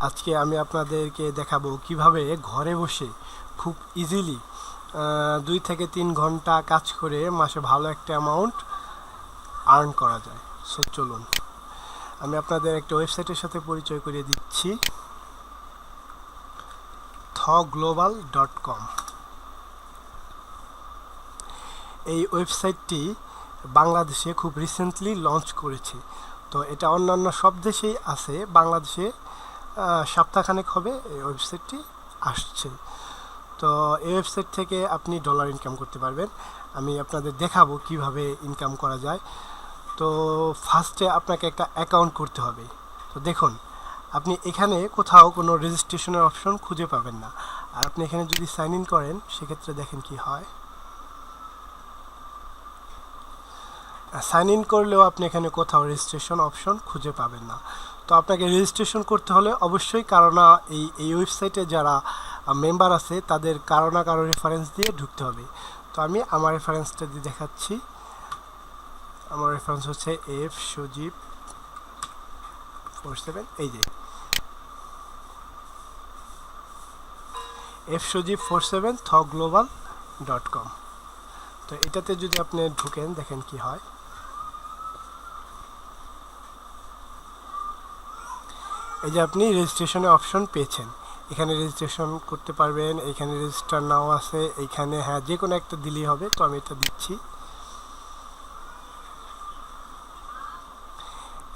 আজকে আমি আপনাদেরকে দেখাবো কিভাবে ঘরে বসে খুব ইজিলি 2 থেকে 3 ঘন্টা কাজ করে মাসে ভালো একটা অ্যামাউন্ট আর্ন করা যায়। সো চলুন আমি আপনাদের একটা ওয়েবসাইটের সাথে পরিচয় করিয়ে দিচ্ছি, thglobal.com। এই ওয়েবসাইটটি বাংলাদেশে খুব রিসেন্টলি লঞ্চ করেছে। তো এটা অন্যান্য সব দেশেই আছে, বাংলাদেশে সপ্তাহখানেক হবে এই ওয়েবসাইটটি আসছে। তো এই ওয়েবসাইট থেকে আপনি ডলার ইনকাম করতে পারবেন। আমি আপনাদের দেখাবো কিভাবে ইনকাম করা যায়। তো ফার্স্টে আপনাকে একটা অ্যাকাউন্ট করতে হবে। তো দেখুন, আপনি এখানে কোথাও কোনো রেজিস্ট্রেশনের অপশন খুঁজে পাবেন না। আর আপনি এখানে যদি সাইন ইন করেন সেক্ষেত্রে দেখেন কি হয়। সাইন ইন করলেও আপনি এখানে কোথাও রেজিস্ট্রেশন অপশন খুঁজে পাবেন না। তো আপনাকে রেজিস্ট্রেশন করতে হলে অবশ্যই কারণা এই ওয়েবসাইটে যারা মেম্বার আছে তাদের কারো না কারো রেফারেন্স দিয়ে ঢুকতে হবে। তো আমি আমার রেফারেন্সটা দিয়ে দেখাচ্ছি। আমার রেফারেন্স হচ্ছে এফ সজীব 47। এই যে এফ সজীব 47 thglobal.com। তো এটাতে যদি আপনি ঢুকেন দেখেন কি হয়। এই যে আপনি রেজিস্ট্রেশনের অপশন পেয়েছেন, এখানে রেজিস্ট্রেশন করতে পারবেন, এখানে রেজিস্টার নাও আছে, এইখানে হ্যাঁ যে কোনো একটা দিলেই হবে। তো আমি এটা দিচ্ছি।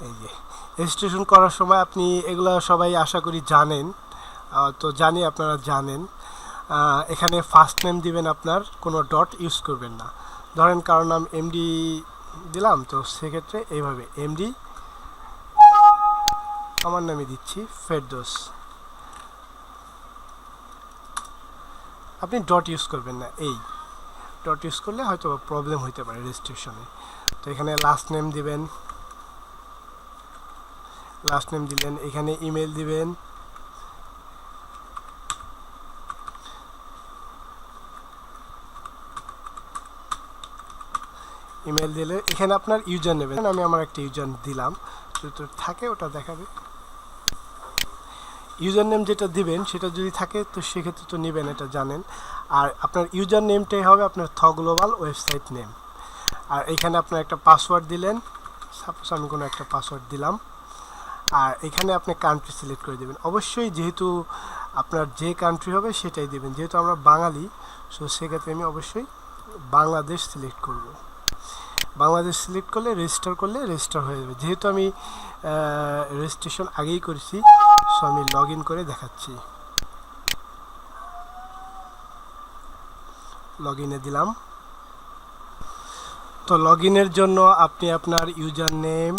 এই যে রেজিস্ট্রেশন করার সময় আপনি এগুলো সবাই আশা করি জানেন। তো জানি আপনারা জানেন। এখানে ফার্স্ট নেম দিবেন, আপনার কোনো ডট ইউজ করবেন না। ধরেন কারো নাম এমডি দিলাম, তো সেক্ষেত্রে এইভাবে এমডি, আমার নামে দিচ্ছি ফেরদৌস। আপনি ডট ইউজ করবেন না, এই ডট ইউজ করলে হয়তো প্রবলেম হইতে পারে রেজিস্ট্রেশনে। তো এখানে লাস্ট নেম দিবেন, লাস্ট নেম দিলেন, এখানে ইমেল দিবেন, ইমেল দিলে এখানে আপনার ইউজার নেবেন। আমি আমার একটা ইউজার দিলাম, যদি থাকে ওটা দেখাবে। ইউজার নেম যেটা দিবেন সেটা যদি থাকে তো সেক্ষেত্রে তো নেবেন, এটা জানেন। আর আপনার ইউজার নেমটাই হবে আপনার থগ্লোবাল ওয়েবসাইট নেম। আর এখানে আপনার একটা পাসওয়ার্ড দিলেন, সাপোজ আমি কোনো একটা পাসওয়ার্ড দিলাম। আর এখানে আপনি কান্ট্রি সিলেক্ট করে দেবেন। অবশ্যই যেহেতু আপনার যে কান্ট্রি হবে সেটাই দেবেন, যেহেতু আমরা বাঙালি, সো সেক্ষেত্রে আমি অবশ্যই বাংলাদেশ সিলেক্ট করব। বাংলাদেশ সিলেক্ট করলে রেজিস্টার হয়ে যাবে। যেহেতু আমি রেজিস্ট্রেশন আগেই করেছি, সো আমি লগ ইন করে দেখাচ্ছি। লগ ইনে দিলাম। তো লগ ইনের জন্য আপনি আপনার ইউজার নেম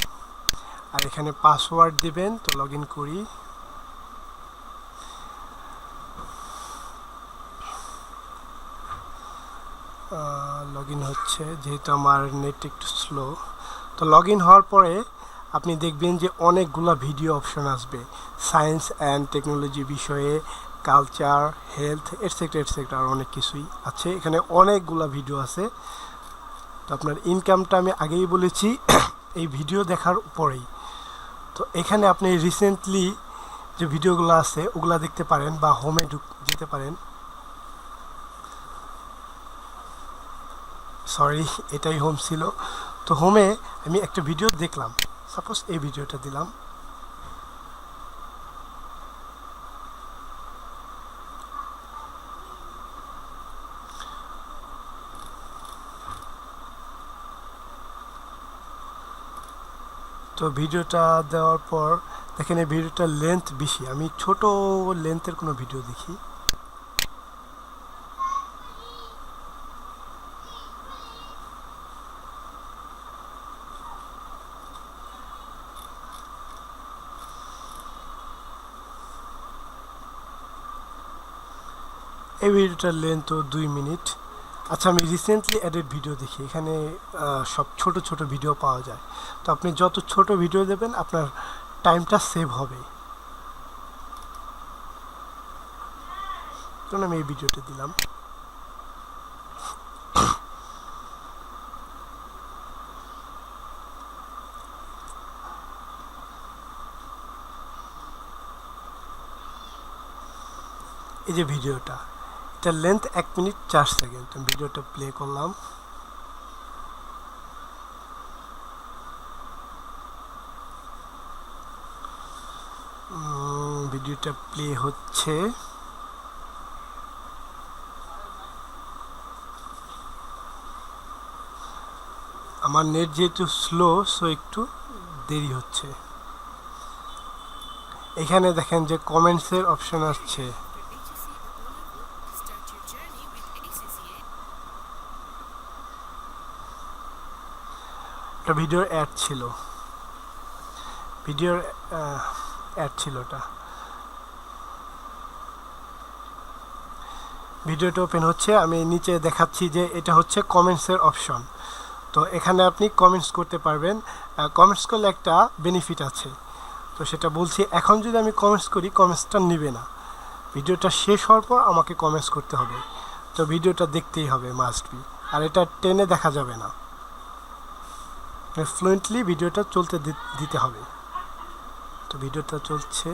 আর এখানে পাসওয়ার্ড দিবেন। তো লগ ইন করি। লগ ইন হচ্ছে, যেহেতু আমার নেট একটু স্লো। তো লগ ইন হওয়ার পরে আপনি দেখবেন যে অনেকগুলো ভিডিও অপশন আসবে, সায়েন্স অ্যান্ড টেকনোলজি বিষয়ে, কালচার, হেলথ এটসেট্রা আর অনেক কিছুই আছে। এখানে অনেকগুলো ভিডিও আছে। তো আপনার ইনকামটা আমি আগেই বলেছি এই ভিডিও দেখার পরেই। তো এখানে আপনি রিসেন্টলি যে ভিডিওগুলো আছে ওগুলো দেখতে পারেন, বা হোমে যেতে পারেন। সরি, এটাই হোম ছিল। তো হোমে আমি একটা ভিডিও দেখলাম, সাপোজ এই ভিডিওটা দিলাম। তো ভিডিওটা দেওয়ার পর দেখেন এই ভিডিওটার লেন্থ বেশি, আমি ছোট লেন্থের কোনো ভিডিও দেখি। এই ভিডিওটার লেন্থ 2 মিনিট। আচ্ছা, আমি রিসেন্টলি অ্যাডেড ভিডিও দেখি, এখানে সব ছোট ছোট ভিডিও পাওয়া যায়। তো আপনি যত ছোট ভিডিও দেবেন আপনার টাইমটা সেভ হবে। তো আমি এই ভিডিওটা দিলাম। এই যে ভিডিওটা, এটার লেন্থ 1 মিনিট 4 সেকেন্ড। ভিডিওটা প্লে করলাম। ভিডিওটা প্লে হচ্ছে। আমার নেট যেহেতু স্লো, সো একটু দেরি হচ্ছে। এখানে দেখেন যে কমেন্টসের অপশন আসছে। একটা ভিডিওর অ্যাড ছিল, ভিডিওর অ্যাড ছিল ওটা। ভিডিওটা ওপেন হচ্ছে। আমি নিচে দেখাচ্ছি যে এটা হচ্ছে কমেন্টসের অপশন। তো এখানে আপনি কমেন্টস করতে পারবেন। কমেন্টস করলে একটা বেনিফিট আছে, তো সেটা বলছি। এখন যদি আমি কমেন্টস করি, কমেন্টসটা নেবে না। ভিডিওটা শেষ হওয়ার পর আমাকে কমেন্টস করতে হবে। তো ভিডিওটা দেখতেই হবে, মাস্ট বি। আর এটা টেনে দেখা যাবে না, ফ্লুয়েন্টলি ভিডিওটা চলতে দিতে হবে। তো ভিডিওটা চলছে।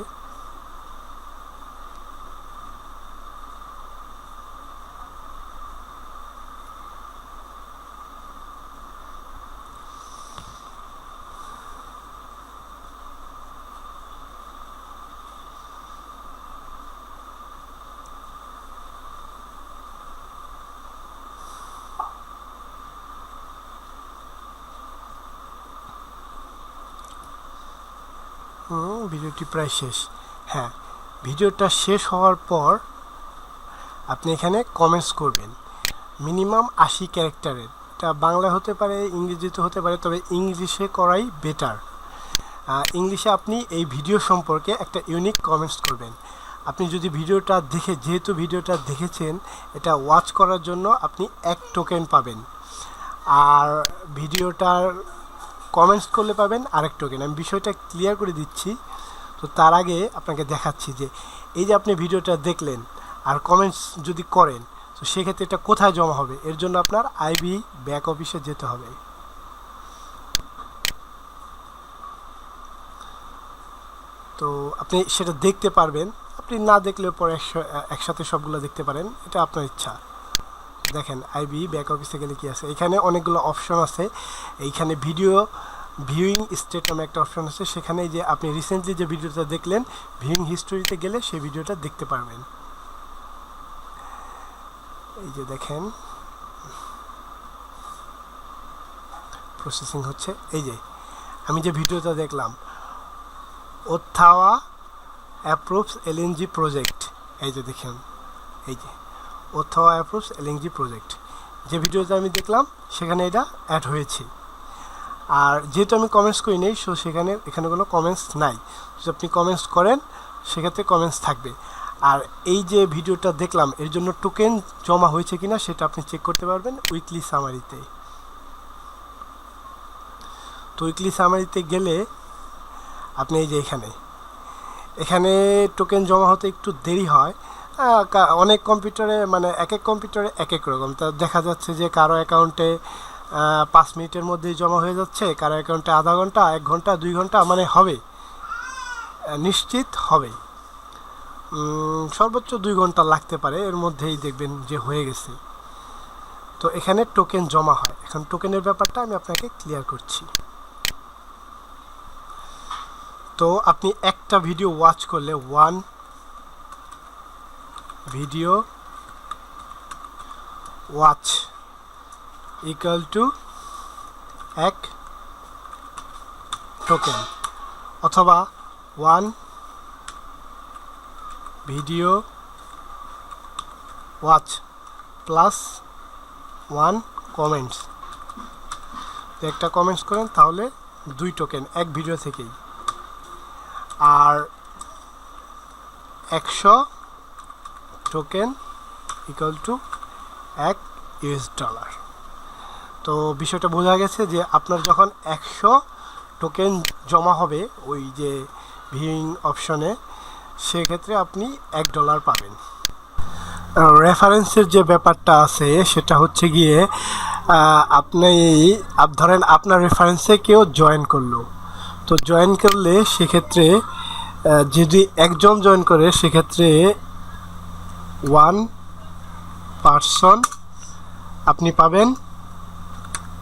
ভিডিওটি প্রায় শেষ। হ্যাঁ, ভিডিওটা শেষ হওয়ার পর আপনি এখানে কমেন্টস করবেন মিনিমাম 80 ক্যারেক্টারের। এটা বাংলা হতে পারে, ইংরেজিতে হতে পারে, তবে ইংলিশে করাই বেটার। ইংলিশে আপনি এই ভিডিও সম্পর্কে একটা ইউনিক কমেন্টস করবেন। আপনি যদি ভিডিওটা দেখে, যেহেতু ভিডিওটা দেখেছেন, এটা ওয়াচ করার জন্য আপনি 1 টোকেন পাবেন। আর ভিডিওটার কমেন্টস করলে পাবেন আরেক টোকেন। আমি বিষয়টা ক্লিয়ার করে দিচ্ছি। তো তার আগে আপনাকে দেখাচ্ছি যে এই যে আপনি ভিডিওটা দেখলেন আর কমেন্টস যদি করেন, তো সেক্ষেত্রে এটা কোথায় জমা হবে? এর জন্য আপনার আইবি ব্যাক অফিসে যেতে হবে। তো আপনি সেটা দেখতে পারবেন। আপনি না দেখলেও পরে একসাথে সবগুলো দেখতে পারেন, এটা আপনার ইচ্ছা। দেখেন আইবি ব্যাক অফিসে গেলে কি আছে, এখানে অনেকগুলো অপশন আছে। এইখানে ভিডিও ভিউইং স্টেট নামে একটা অপশন আছে। সেখানে যে আপনি রিসেন্টলি যে ভিডিওটা দেখলেন, ভিউইং হিস্টোরিতে গেলে সেই ভিডিওটা দেখতে পারবেন। এই যে দেখেন প্রসেসিং হচ্ছে। এই যে আমি যে ভিডিওটা দেখলাম, ওথাওয়া অ্যাপ্রুভস এলএনজি প্রজেক্ট, এই যে দেখেন, এই যে ওথাওয়া অ্যাপ্রুভস এলএনজি প্রজেক্ট, যে ভিডিওটা আমি দেখলাম সেখানে এটা অ্যাড হয়েছে। আর যেহেতু আমি কমেন্টস করি নেই, সো এখানে কোনো কমেন্টস নাই। যদি আপনি কমেন্টস করেন, সেক্ষেত্রে কমেন্টস থাকবে। আর এই যে ভিডিওটা দেখলাম, এর জন্য টোকেন জমা হয়েছে কিনা সেটা আপনি চেক করতে পারবেন উইকলি সামারিতে। তো উইকলি সামারিতে গেলে আপনি এই যে এখানে টোকেন জমা হতে একটু দেরি হয়। অনেক কম্পিউটারে, মানে এক এক কম্পিউটারে এক এক রকম। তা দেখা যাচ্ছে যে কারো অ্যাকাউন্টে 5 মিনিটের মধ্যেই জমা হয়ে যাচ্ছে, কারো অ্যাকাউন্টে আধা ঘন্টা, 1 ঘন্টা, 2 ঘন্টা, মানে হবে, নিশ্চিত হবে। সর্বোচ্চ 2 ঘন্টা লাগতে পারে, এর মধ্যেই দেখবেন যে হয়ে গেছে। তো এখানে টোকেন জমা হয়। এখন টোকেনের ব্যাপারটা আমি আপনাকে ক্লিয়ার করছি। তো আপনি একটা ভিডিও ওয়াচ করলে, 1 video watch equal to 1 token, অথবা 1 ভিডিও ওয়াচ প্লাস 1 কমেন্টস। একটা কমেন্টস করেন তাহলে 2 টোকেন এক ভিডিও থেকেই। আর 100 টোকেন ইকুয়াল টু $1। তো বিষয়টা বোঝা গেছে যে আপনার যখন 100 টোকেন জমা হবে ওই যে ভিউইং অপশনে, সেক্ষেত্রে আপনি $1 পাবেন। রেফারেন্সের যে ব্যাপারটা আছে সেটা হচ্ছে গিয়ে, আপনি ধরেন আপনার রেফারেন্সে কেউ জয়েন করলো, তো জয়েন করলে সেক্ষেত্রে যদি একজন জয়েন করে, সেক্ষেত্রে 1 পারসন আপনি পাবেন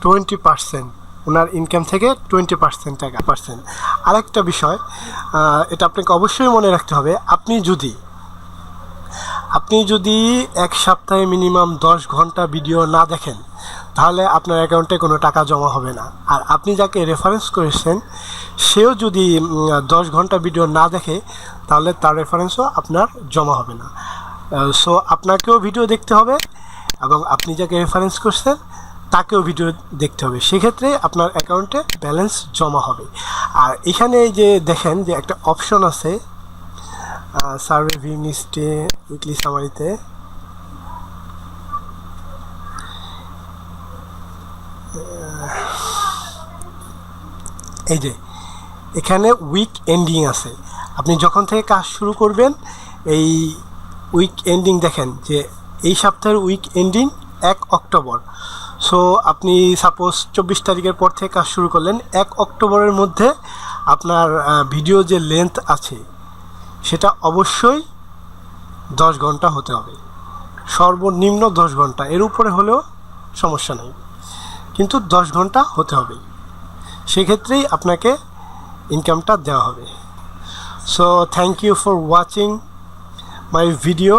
20%, ওনার ইনকাম থেকে 20% টাকা পার্সেন্ট। আরেকটা বিষয়, এটা আপনাকে অবশ্যই মনে রাখতে হবে, আপনি যদি এক সপ্তাহে মিনিমাম 10 ঘন্টা ভিডিও না দেখেন তাহলে আপনার অ্যাকাউন্টে কোনো টাকা জমা হবে না। আর আপনি যাকে রেফারেন্স করেছেন সেও যদি 10 ঘন্টা ভিডিও না দেখে তাহলে তার রেফারেন্সও আপনার জমা হবে না। সো আপনাকেও ভিডিও দেখতে হবে এবং আপনি যাকে রেফারেন্স করছেন তাকেও ভিডিও দেখতে হবে, সেক্ষেত্রে আপনার অ্যাকাউন্টে ব্যালেন্স জমা হবে। আর এখানে এই যে দেখেন যে একটা অপশন আছে সার্ভে ভিউ লিস্টে উইকলি সামারিতে, এই যে এখানে উইক এন্ডিং আছে। আপনি যখন থেকে কাজ শুরু করবেন এই উইক এন্ডিং দেখেন যে এই সপ্তাহের উইক এন্ডিং 1 অক্টোবর। সো আপনি সাপোজ 24 তারিখের পর থেকে কাজ শুরু করলেন, 1 অক্টোবরের মধ্যে আপনার ভিডিও যে লেন্থ আছে সেটা অবশ্যই 10 ঘন্টা হতে হবে, সর্বনিম্ন 10 ঘন্টা, এর উপরে হলেও সমস্যা নেই, কিন্তু 10 ঘন্টা হতে হবে, সেক্ষেত্রেই আপনাকে ইনকামটা দেওয়া হবে। So thank you for watching my video.